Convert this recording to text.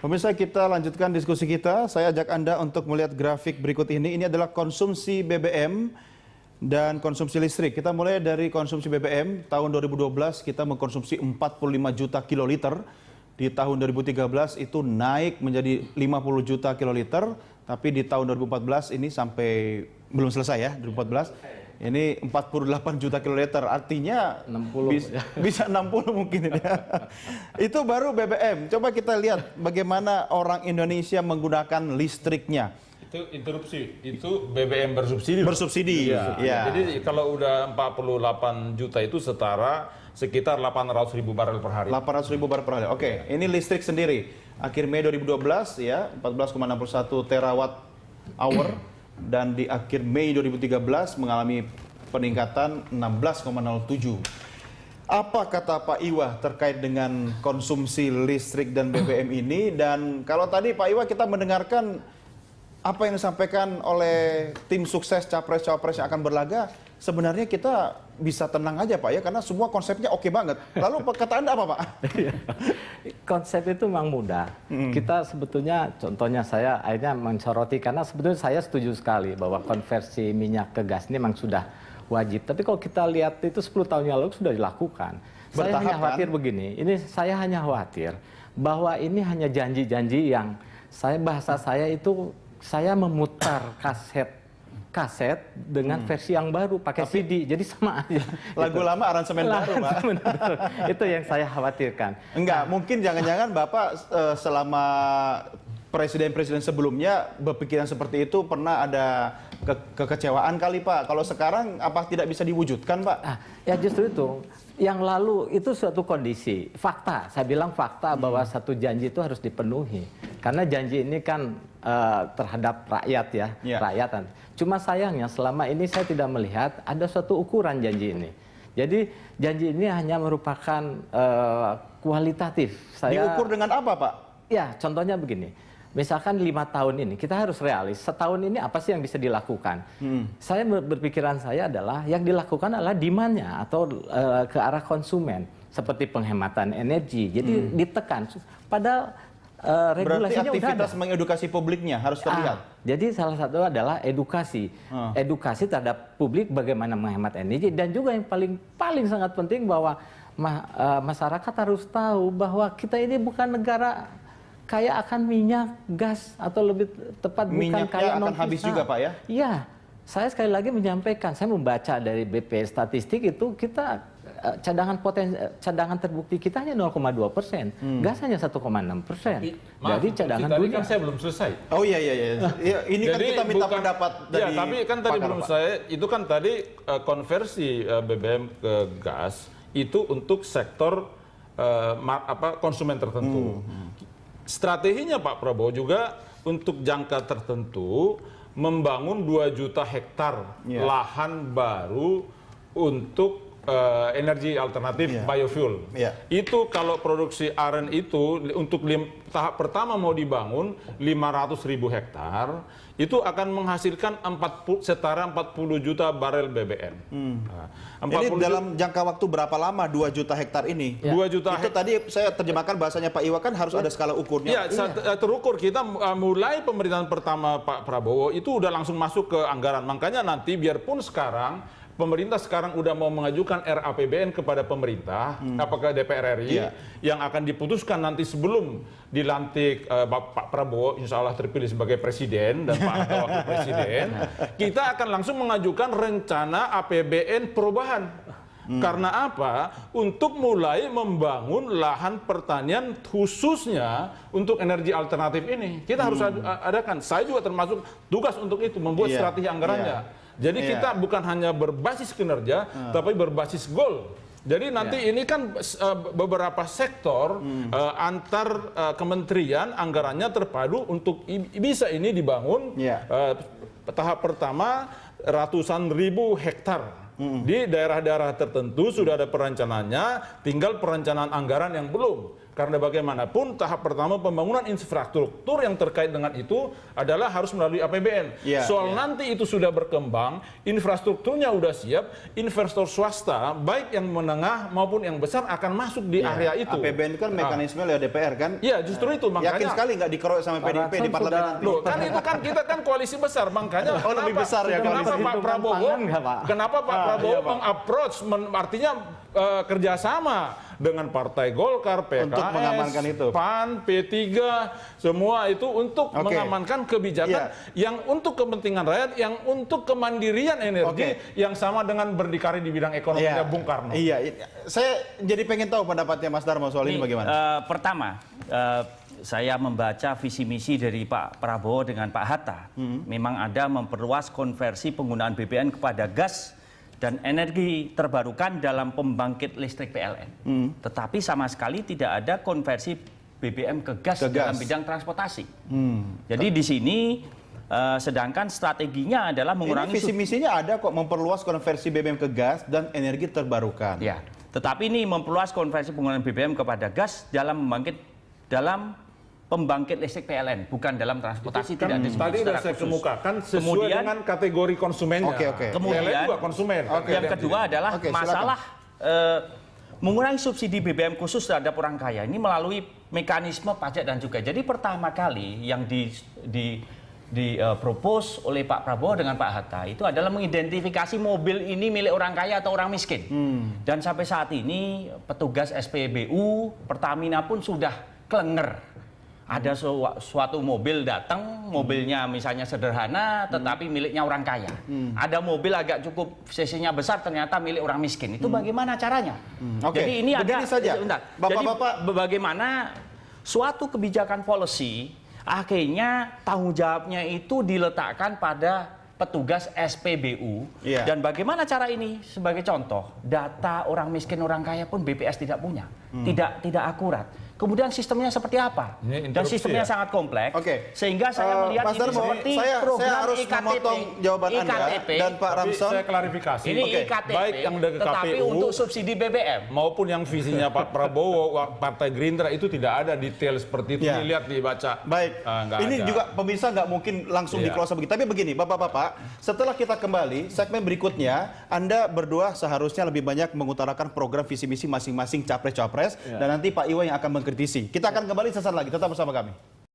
Pemirsa, kita lanjutkan diskusi kita. Saya ajak Anda untuk melihat grafik berikut ini. Ini adalah konsumsi BBM dan konsumsi listrik. Kita mulai dari konsumsi BBM. Tahun 2012 kita mengkonsumsi 45 juta kiloliter. Di tahun 2013 itu naik menjadi 50 juta kiloliter. Tapi di tahun 2014 ini sampai belum selesai ya, 2014. Ini 48 juta kiloliter, artinya 60 bisa 60 mungkin ini. Itu baru BBM. Coba kita lihat bagaimana orang Indonesia menggunakan listriknya. Itu interupsi, itu BBM bersubsidi. Bersubsidi. Ya. Jadi kalau udah 48 juta itu setara sekitar 800 ribu barel per hari. 800 ribu barel per hari. Oke, ini listrik sendiri. Akhir Mei 2012 ya, 14,61 terawatt hour. Dan di akhir Mei 2013 mengalami peningkatan 16,07. Apa kata Pak Iwa terkait dengan konsumsi listrik dan BBM ini? Dan kalau tadi Pak Iwa kita mendengarkan apa yang disampaikan oleh tim sukses Capres-Cawapres yang akan berlaga, sebenarnya kita bisa tenang aja Pak ya, karena semua konsepnya oke banget. Lalu kata Anda apa Pak? Konsep itu memang mudah. Kita sebetulnya, contohnya saya akhirnya mensoroti, karena sebetulnya saya setuju sekali bahwa konversi minyak ke gas ini memang sudah wajib. Tapi kalau kita lihat itu 10 tahun yang lalu sudah dilakukan. Saya hanya khawatir begini, saya hanya khawatir bahwa ini hanya janji-janji yang bahasa saya itu, saya memutar kaset dengan versi yang baru pakai CD, jadi sama aja. Lagu lama aransemen baru, Pak. Itu yang saya khawatirkan. Enggak, mungkin jangan-jangan Bapak selama presiden-presiden sebelumnya berpikiran seperti itu, pernah ada kekecewaan kali Pak. Kalau sekarang apa tidak bisa diwujudkan Pak? Ya justru itu. Yang lalu itu suatu kondisi, fakta. Saya bilang fakta bahwa satu janji itu harus dipenuhi. Karena janji ini kan terhadap rakyat ya, rakyat. Cuma sayangnya selama ini saya tidak melihat ada suatu ukuran janji ini. Jadi janji ini hanya merupakan kualitatif. Diukur dengan apa Pak? Ya contohnya begini. Misalkan 5 tahun ini, kita harus realis. Setahun ini apa sih yang bisa dilakukan? Saya berpikiran saya adalah yang dilakukan adalah demand-nya atau ke arah konsumen. Seperti penghematan energi. Jadi ditekan. Padahal regulasinya berarti aktivitas udah ada. Mengedukasi publiknya harus terlihat. Jadi salah satu adalah edukasi. Edukasi terhadap publik bagaimana menghemat energi. Dan juga yang paling sangat penting bahwa masyarakat harus tahu bahwa kita ini bukan negara kaya akan minyak, gas, atau lebih tepat bukan kaya non-visa. Akan habis juga Pak ya? Iya, saya sekali lagi menyampaikan, saya membaca dari BP Statistik itu kita cadangan terbukti kita hanya 0,2%, gas hanya 1,6%. Jadi cadangan tadi dunia. kan saya belum selesai. Oh iya. Ini kan kita minta pendapat dari. Ya, tapi kan tadi belum saya. Itu kan tadi konversi BBM ke gas itu untuk sektor konsumen tertentu. Strateginya Pak Prabowo juga untuk jangka tertentu membangun 2 juta hektar lahan baru untuk energi alternatif biofuel. Itu kalau produksi aren itu untuk tahap pertama mau dibangun 500 ribu hektar, itu akan menghasilkan setara 40 juta barel BBM. Jadi dalam jangka waktu berapa lama 2 juta hektar ini? 2 juta itu tadi saya terjemahkan bahasanya Pak Iwa kan harus ada skala ukurnya. Iya, terukur. Kita mulai pemerintahan pertama Pak Prabowo itu udah langsung masuk ke anggaran. Makanya nanti biarpun sekarang pemerintah sekarang udah mau mengajukan RAPBN kepada pemerintah, apakah DPR RI yang akan diputuskan nanti sebelum dilantik Pak Prabowo, insya Allah terpilih sebagai presiden dan Pak Hatta wakil presiden, kita akan langsung mengajukan rencana APBN perubahan. Karena apa? Untuk mulai membangun lahan pertanian khususnya untuk energi alternatif ini. Kita harus adakan. Saya juga termasuk tugas untuk itu, membuat strategi anggarannya. Jadi kita bukan hanya berbasis kinerja, tapi berbasis goal. Jadi nanti ini kan beberapa sektor antar kementerian anggarannya terpadu untuk bisa ini dibangun. Tahap pertama ratusan ribu hektar. Di daerah-daerah tertentu sudah ada perencanaannya, tinggal perencanaan anggaran yang belum. Karena bagaimanapun tahap pertama pembangunan infrastruktur yang terkait dengan itu adalah harus melalui APBN. Soal nanti itu sudah berkembang, infrastrukturnya udah siap, investor swasta baik yang menengah maupun yang besar akan masuk di area itu. APBN itu kan mekanisme lewat DPR kan? Iya, justru itu makanya. Yakin sekali nggak dikeroyok sama PDIP di parlemen nanti? Loh, kan itu kan kita kan koalisi besar, makanya lebih besar ya kenapa Pak Prabowo, meng-approach, artinya kerjasama dengan Partai Golkar, PKS, untuk mengamankan itu. PAN, P3, semua itu untuk mengamankan kebijakan yang untuk kepentingan rakyat, yang untuk kemandirian energi yang sama dengan berdikari di bidang ekonominya Bung Karno. Iya, saya jadi pengen tahu pendapatnya Mas Darmo soal ini bagaimana? Pertama, saya membaca visi misi dari Pak Prabowo dengan Pak Hatta. Memang ada memperluas konversi penggunaan BBM kepada gas dan energi terbarukan dalam pembangkit listrik PLN. Tetapi sama sekali tidak ada konversi BBM ke gas dalam bidang transportasi. Jadi di sini sedangkan strateginya adalah mengurangi... Ini visi misinya ada kok, memperluas konversi BBM ke gas dan energi terbarukan. Ya, tetapi ini memperluas konversi penggunaan BBM kepada gas dalam pembangkit listrik PLN, bukan dalam transportasi. Kan tidak tadi sudah saya kemukakan sesuai dengan kategori konsumennya. Kemudian juga konsumen. Yang kedua adalah masalah mengurangi subsidi BBM khusus terhadap orang kaya ini melalui mekanisme pajak dan cukai. Jadi pertama kali yang propose oleh Pak Prabowo dengan Pak Hatta itu adalah mengidentifikasi mobil ini milik orang kaya atau orang miskin. Dan sampai saat ini petugas SPBU Pertamina pun sudah klenger. Ada suatu mobil datang, mobilnya misalnya sederhana, tetapi miliknya orang kaya. Ada mobil agak cukup cc-nya besar, ternyata milik orang miskin. Itu bagaimana caranya? Jadi ini ada. Bapak-bapak, jadi bagaimana suatu kebijakan policy akhirnya tanggung jawabnya itu diletakkan pada petugas SPBU. Dan bagaimana cara ini? Sebagai contoh, data orang miskin, orang kaya pun BPS tidak punya, tidak akurat. Kemudian sistemnya seperti apa? Dan sistemnya sangat kompleks. Sehingga saya melihat Mas Darmo, seperti saya harus IKTP, memotong jawaban Anda dan Pak Ramson. Saya klarifikasi. Ini IKTP, baik yang dari tetapi KPU untuk subsidi BBM maupun yang visinya Pak Prabowo, Partai Gerindra itu tidak ada detail seperti itu. Dilihat, dibaca. Baik. Ini ada. Juga pemirsa nggak mungkin langsung di-close begitu. Tapi begini, Bapak-bapak, setelah kita kembali segmen berikutnya, Anda berdua seharusnya lebih banyak mengutarakan program visi misi masing-masing capres-capres dan nanti Pak Iwan yang akan mengkritisi. Kita akan kembali sesaat lagi. Tetap bersama kami.